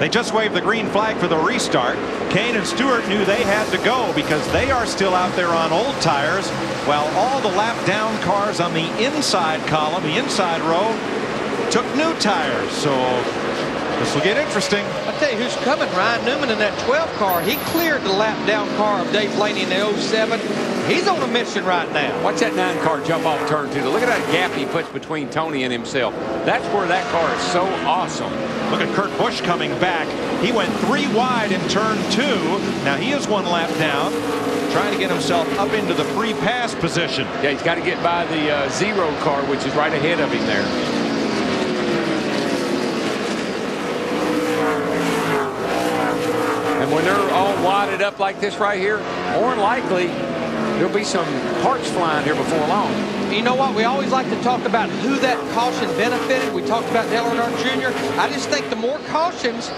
They just waved the green flag for the restart. Kane and Stewart knew they had to go because they are still out there on old tires, while all the lap down cars on the inside column, the inside row, took new tires. So this will get interesting. I'll tell you who's coming. Ryan Newman in that 12 car. He cleared the lap down car of Dave Blaney in the 07. He's on a mission right now. Watch that 9 car jump off turn 2. Look at that gap he puts between Tony and himself. That's where that car is so awesome. Look at Kurt Busch coming back. He went 3 wide in turn 2. Now he is 1 lap down, trying to get himself up into the free pass position. Yeah, he's got to get by the 0 car, which is right ahead of him there. And when they're all wadded up like this right here, more than likely there'll be some parts flying here before long. You know what? We always like to talk about who that caution benefited. We talked about Dale Earnhardt Jr. I just think the more cautions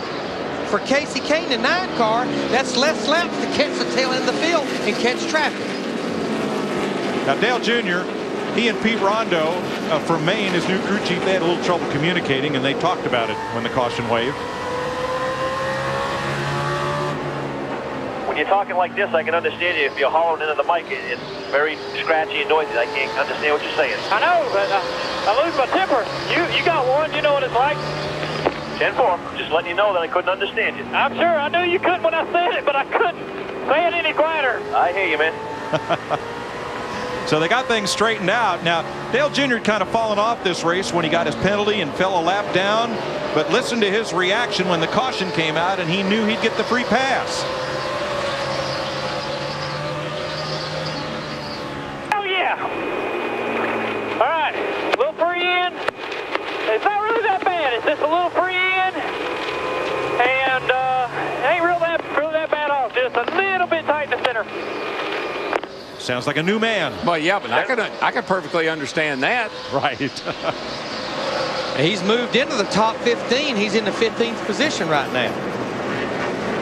for Kasey Kahne, the 9 car, that's less laps to catch the tail end of the field and catch traffic. Now Dale Jr., he and Pete Rondo from Maine, his new crew chief, they had a little trouble communicating, and they talked about it when the caution waved. When you're talking like this, I can understand you. If you're hollering into the mic, it's very scratchy and noisy. I can't understand what you're saying. I know, but I lose my temper. You got one. You know what it's like. 10-4. Just letting you know that I couldn't understand you. I'm sure. I knew you couldn't when I said it, but I couldn't say it any quieter. I hear you, man. So they got things straightened out. Now, Dale Jr. had kind of fallen off this race when he got his penalty and fell a lap down. But listen to his reaction when the caution came out and he knew he'd get the free pass. All right, a little free in. It's not really that bad. It's just a little free in, and it ain't really that bad off. Just a little bit tight in the center. Sounds like a new man. Well, yeah, but I could perfectly understand that. Right. He's moved into the top 15. He's in the 15th position right now.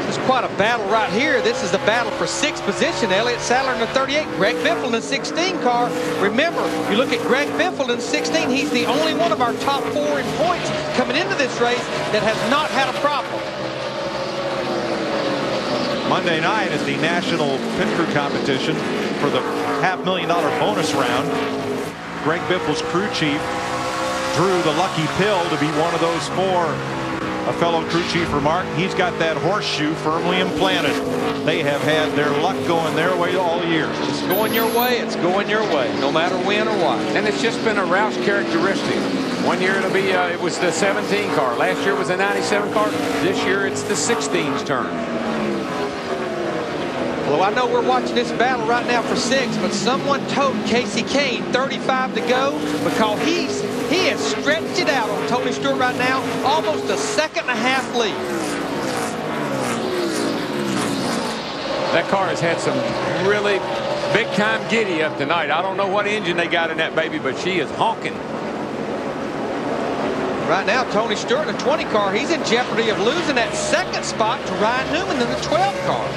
It's quite a battle right here. This is the battle for 6th position. Elliott Sadler in the 38, Greg Biffle in the 16 car. Remember, you look at Greg Biffle in 16, he's the only one of our top 4 in points coming into this race that has not had a problem. Monday night is the National Pit Crew Competition for the $500,000 bonus round. Greg Biffle's crew chief drew the lucky pill to be one of those 4. A fellow crew chief remarked he's got that horseshoe firmly implanted. They have had their luck going their way all year. It's going your way. It's going your way, no matter when or what. And it's just been a Roush characteristic. One year it'll be it was the 17 car. Last year it was the 97 car. This year it's the 16's turn. Well, I know we're watching this battle right now for 6, but someone told Kasey Kahne 35 to go because he has stretched it out on Tony Stewart right now, almost a 2.5 lead. That car has had some really big-time giddy up tonight. I don't know what engine they got in that baby, but she is honking. Right now, Tony Stewart in the 20 car, he's in jeopardy of losing that 2nd spot to Ryan Newman in the 12 car.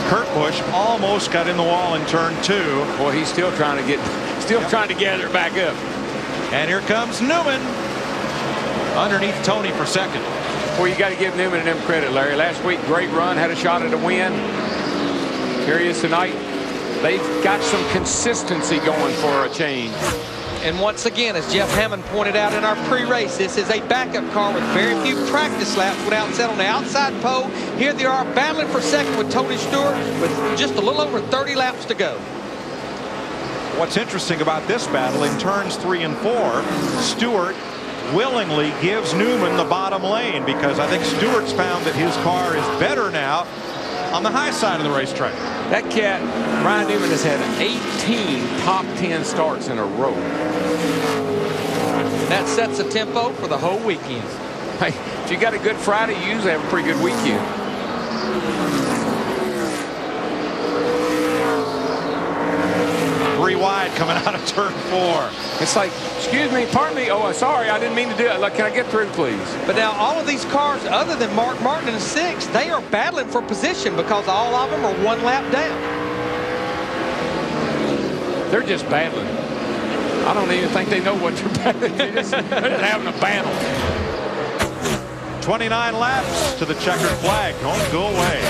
Kurt Busch almost got in the wall in turn 2. Boy, he's still trying to trying to gather it back up. And here comes Newman underneath Tony for 2nd. Well, you got to give Newman and them credit, Larry. Last week, great run, had a shot at a win. Here he is tonight. They've got some consistency going for a change. And once again, as Jeff Hammond pointed out in our pre-race, this is a backup car with very few practice laps. Went out and sat on the outside pole. Here they are battling for 2nd with Tony Stewart with just a little over 30 laps to go. What's interesting about this battle, in turns 3 and 4, Stewart willingly gives Newman the bottom lane because I think Stewart's found that his car is better now on the high side of the racetrack. That cat, Ryan Newman, has had 18 top 10 starts in a row. That sets the tempo for the whole weekend. Hey, if you got a good Friday, you usually have a pretty good weekend. Three wide coming out of turn 4. It's like, excuse me, pardon me. Oh, sorry, I didn't mean to do it. Look, can I get through, please? But now all of these cars, other than Mark Martin in the 6, they are battling for position because all of them are 1 lap down. They're just battling. I don't even think they know what they're battling. They're just having a battle. 29 laps to the checkered flag. Don't go away.